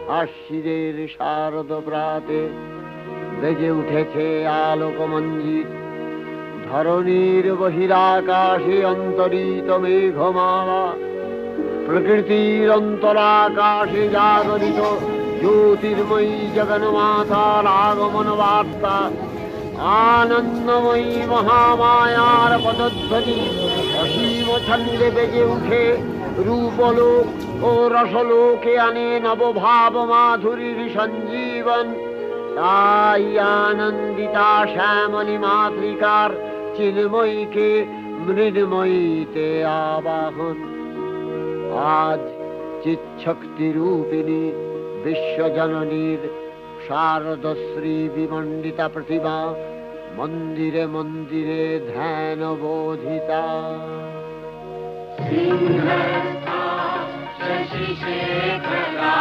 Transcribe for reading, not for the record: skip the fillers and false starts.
আশ্বিনের শারদ প্রাতে বেজে উঠেছে আলোক মঞ্জিত। ধরণীর বহিরাকাশে অন্তরিত মেঘমালা, প্রকৃতির অন্তরাকাশে জাগরিত জ্যোতির্ময়ী জগন্মাতার আগমন বার্তা। আনন্দময়ী মহামায়ার পদধ্বনি অসীম ছন্দে বেজে উঠে রূপলোক ও রসলোকে আনে নবভাব মাধুরীর সঞ্জীবন। তাই আনন্দিতা শ্যামলী মাতৃকার চিন্ময়ীকে মৃন্ময়ীতে আবাহন। আজ চিৎশক্তি রূপিণী বিশ্বজননীর শারদশ্রী বিমণ্ডিতা প্রতিমা মন্দিরে মন্দিরে ধ্যান বোধিতা। সিংহস্থা শশিশেখরা